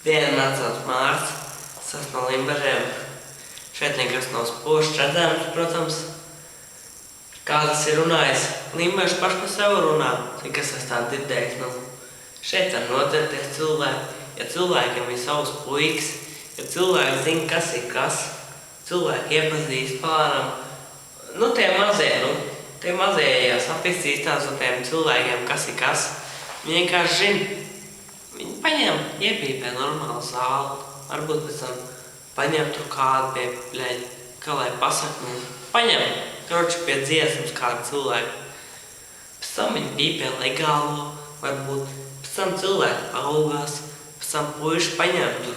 Dienu man sauc Mārts, es esmu no Limbažiem. Šeit nekas nav spožs redzams, protams. Kā tas ir runājis, Limbaži paši par sevi runā, cik es esmu tā dzirdējis. Šeit var nocerties cilvēki, ja cilvēkiem ir savs puikas, ja cilvēki zina, kas ir kas, cilvēki iepazīst pāram. Tie mazējās apizcīstās ar tiem cilvēkiem, kas ir kas. Viņi vienkārši zina. Viņi paņem, iepīpē normālu zāli, varbūt pēc tam paņem tur kādu pie, kā lai pasaka, paņem, pie dziesmas kādu cilvēku. Pēc tam viņi pīpē legālo, varbūt pēc tam cilvēki augās, pēc tam puiši paņem tur,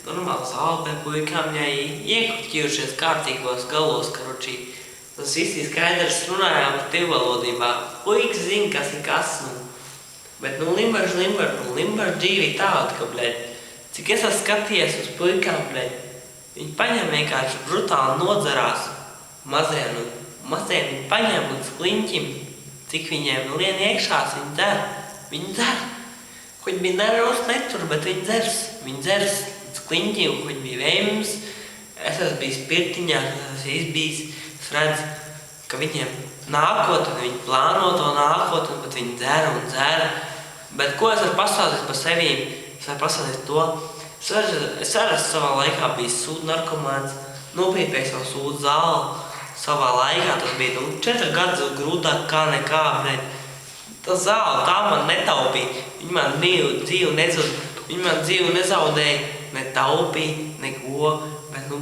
normālu zāli pie puikām, ja iekruķījušies kārtīgos galos, tas visi skaidrs runājām tivvalodībā. Puikas zina, kas ir kas, bet Limbaži dzīve ir tāda, ka, cik es esmu skatījies uz puikām, viņi paņem vienkārši brutāli nodzerās mazie viņi paņem līdz kliņķim, cik viņiem lien iekšās, viņi dzer. Kuņi bija nervos netur, bet viņi dzers līdz kliņķim, kuņi bija vējums. Es esmu bijis pirtiņā, es izbijis, es redzu, ka viņiem nākotni, viņi plāno to nākotni, bet viņi dzer un dzer. Bet ko es varu pastāstīt par sevīm? Es varu pastāstīt to. Es arī savā laikā biju sūdu narkomāns, nopīpēju savu sūdu zāli. Savā laikā tas bija 4 gadus grūtāk kā nekā. Tā zāle, tā man netaupīja. Viņi man dzīvi nezaudēja, ne taupīja, neko.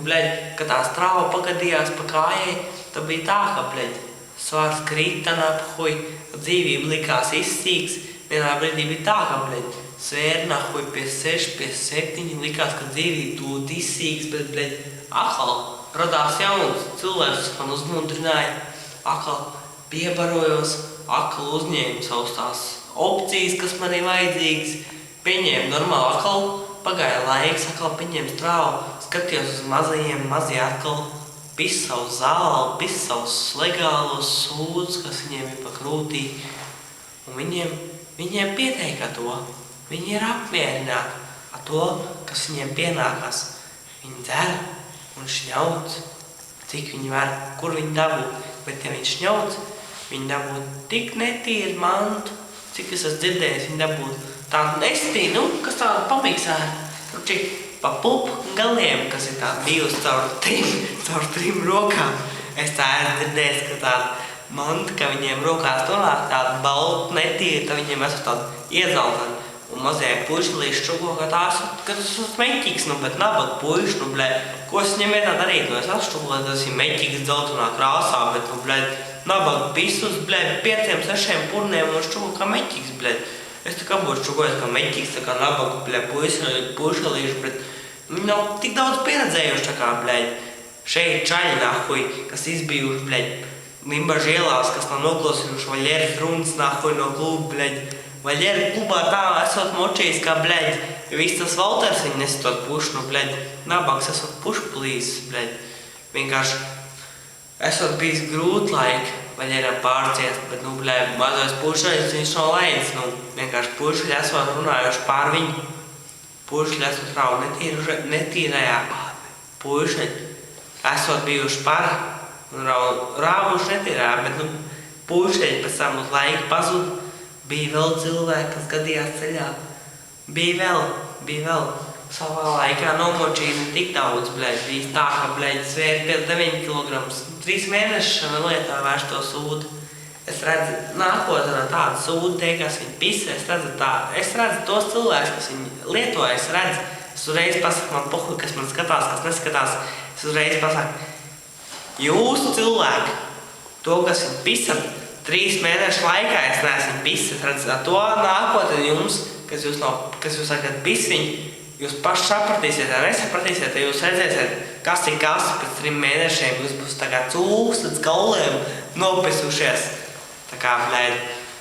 Bet, kad tā strāva pagadījās pa kājai, tā bija tā, ka, svārs krita napuj, dzīvība likās izsīks. Vienā brīdī bija tā, ka, svēri napuj pie 6, pie 7, likās, ka dzīvība tūlīt izsīks, bet, atkal radās jauns cilvēks, man uzmundrināja, atkal piebarojos, atkal uzņēmu savus tās opcijas, kas man ir vajadzīgas, pieņēmu normāli, atkal pagāja laiks, atkal pieņēmu strāvu, skatījos uz mazajiem, mazie atkal pis savu zāli, pis savus legālos sūdus, kas viņiem ir pa krūtī, un viņiem pietiek ar to. Viņi ir apmierināti ar to, kas viņiem pienākas. Viņi dzer un šņauc, cik viņi var, kur viņi dabūt. Bet, ja viņi šņauc, viņi dabūt tik netīru mantu, cik es esmu dzirdējis, viņi dabūt tādu nestīnu, kas tādu pamiksāri. Pa pupu galiem, kas ir tāda bijusi caur trim rokām. Es tā esmu dzirdējis, ka tāda manta, ka viņiem rokās nonāk tāda balta netīra, tad viņiem esmu tādu iedzeltani. Un mazie puišalīši čuko, ka tas ir meķīgs, bet nabaga puiši, ko es viņiem vienā darītu? Es atšķuko, tas ir meķīgs dzeltenā krāsā, bet, nabaga pisus, 5-6 purniem un šķuko kā meķīgs, Es tā kā būšu čukojis kā meķīgs, tā kā nabaga, puišalīši, bet viņi nav tik daudz pieredzējuši, tā kā, šeit čaļi nahuj, kas izbijuši, Limbaži ielās, kas nav noklausījuši Vaļeris runas nahuj no klubu, Vaļeri klubā tā esot močījis, kā, viss tas Valters viņi nesatot pušu, nabags esot pušu plīsis, vienkārši esot bijis grūti laiki Vaļeram pārciest, bet, mazais pušaļs viņš nav laidis, vienkārši pušaļi esot runājuši pār viņu, pušaļi esot raudu netīrajā, pušaļi esot bijuši par un rāvuši netīrajā, bet, pušaļi pēc tam uz laiku pazud. Bija vēl cilvēki, kas gadījās ceļā. Bija vēl. Savā laikā nomočīja tik daudz, bija tā, ka, svēri pie 9 kg. 3 mēnešus vēl lietā vairs to sūdu. Es redzu, nākotnē no tāda sūdu tiekās viņa pisa. Es redzu tos cilvēkus, kas viņi lietoja, es redzu. Es uzreiz pasaku man pohuj, kas man skatās, kas neskatās. Es uzreiz pasaku, jūsu cilvēki, to, kas viņi pisa, 3 mēnešu laikā es neesmu pisis, es redzu, to nākotni jums, kas jūs sakat pisiņi, jūs paši sapratīsiet, ja nesapratīsiet, ja jūs redzēsiet, kas ir kas pēc 3 mēnešiem, jūs būs tā kā cūks līdz kauliem nopisušies. Tā kā,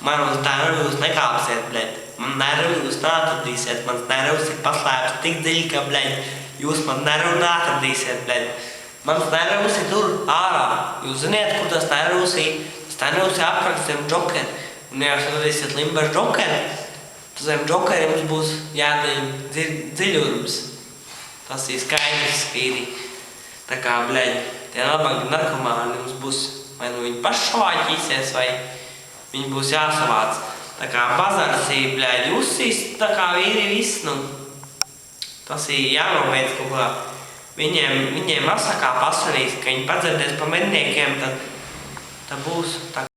man uz nervi jūs nekāpsiet, man nervi jūs neatradīsiet, mans nervs ir paslēpts tik dziļi, ka, jūs man nervi neatradīsiet, mans nervs ir tur ārā, jūs ziniet, kur tas nervs ir. Tā nervs ir aprakstiem džokeri. Un ja jūs atradīsiet Limbažu džokeri, Zem džokariem mums būs jādara dziļurums. Tas ir skaidrs spīri. Tā kā, bļaļ, tie nabaga narkomāni mums būs, vai nu viņi paši savāķīsies, vai viņi būs jāsavāc. Tā kā bazars ir, bļaļ, uzsīs, tā kā vīri viss, nu, tas ir jānobeidz kaut kā. Viņiem asakā pasvarīs, ka viņi padzirdēs pa medniekiem, tad būs tā.